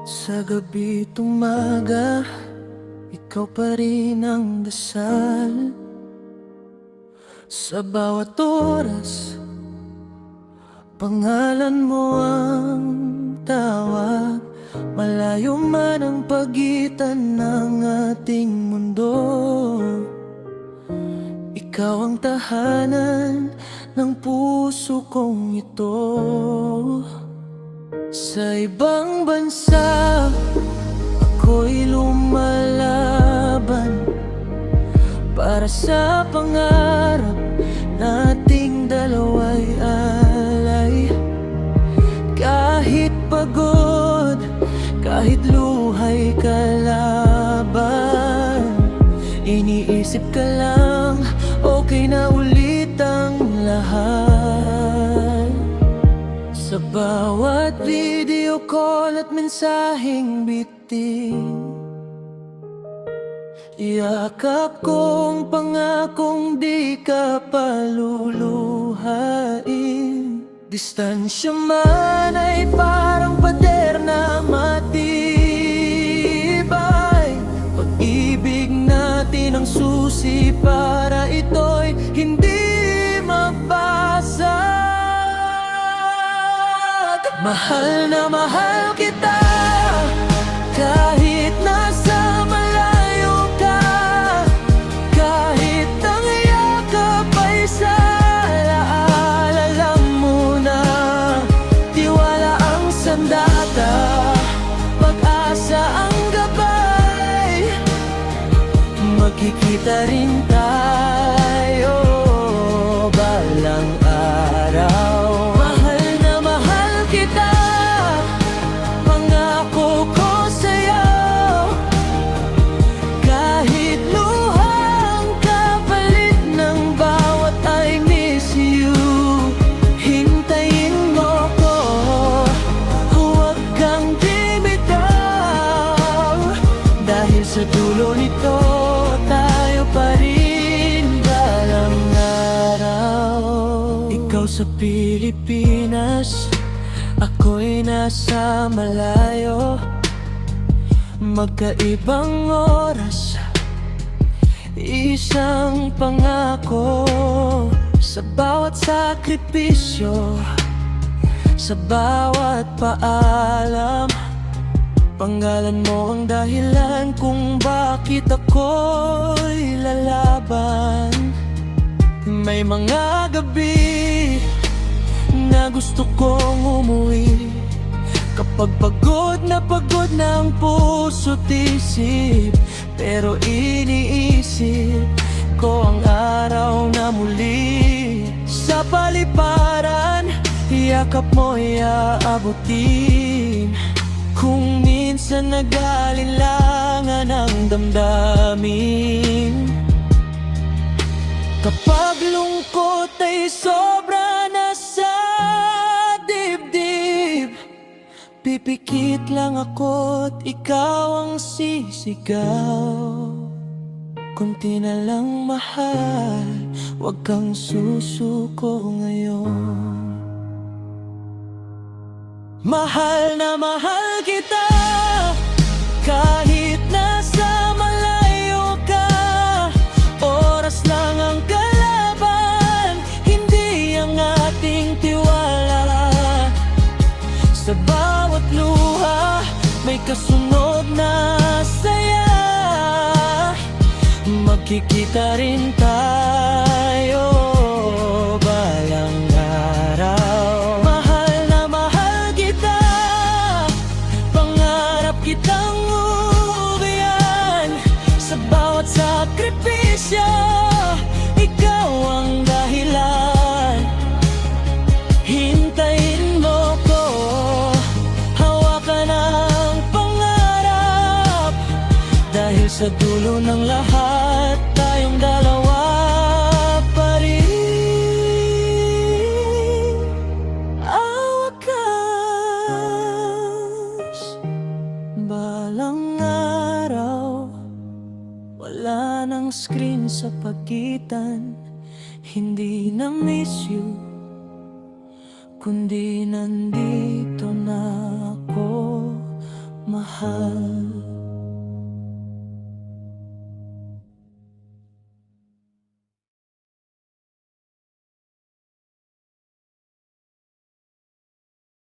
Sa gabi tumaga, ikaw pa rin ang dasal. Sa bawat oras, pangalan mo ang tawag. Malayo man ang pagitan ng ating mundo, ikaw ang tahanan ng puso kong ito. Sa ibang bansa, ako'y lumalaban para sa pangarap nating dalawa'y alay. Kahit pagod, kahit luha'y kalaban, iniisip ka lang, okay na ulit ang lahat. Sa bawat video call at mensaheng bitin, yakap kong pangakong di ka paluluhain. Distansya man ay parang pader na matibay. Pag-ibig natin ang susi para ito'y hindi mabasag. Mahal na mahal kita, kahit nasa malayo ka. Kahit ang yakap ay sa alaala, alam mo na tiwala ang sandata, pag-asa ang gabay. Magkikita rin tayo balang araw. Mahal na mahal kita, pangako ko sa'yo. Kahit luhang kapalit ng bawat I miss you, hintayin mo ko, huwag kang bibitaw. Dahil sa dulo nito, tayo pa rin balang araw. Ikaw sa Pilipinas, ako'y nasa malayo. Magkaibang oras, isang pangako. Sa bawat sakripisyo, sa bawat paalam, pangalan mo ang dahilan kung bakit ako'y lalaban. May mga gabi na gusto kong umuwi, kapag pagod na ang puso't isip. Pero iniisip ko ang araw na muli sa paliparan, yakap mo'y aabutin. Kung minsan nag-alinlangan ang damdamin, kapag lungkot ay sobra na sa dibdib, pipikit lang ako't ikaw ang sisigaw. Kunti na lang mahal, huwag kang susuko ngayon. Mahal na mahal kita, kahit nasa malayo ka. Oras lang ang kalaban, hindi ang ating tiwala. Sa bawat luha, may kasunod na saya. Magkikita rin tayo balang araw. Mahal na mahal kita, pangarap kitang uwian. Sa bawat sakripisyo, ikaw ang dahilan. Hintayin mo ko, hawakan ang pangarap. Dahil sa dulo ng lahat, tayong dalawa pa rin. Awakas balang araw, wala nang screen sa pagitan. Hindi na miss you, kundi nandito na ako, mahal. mahal.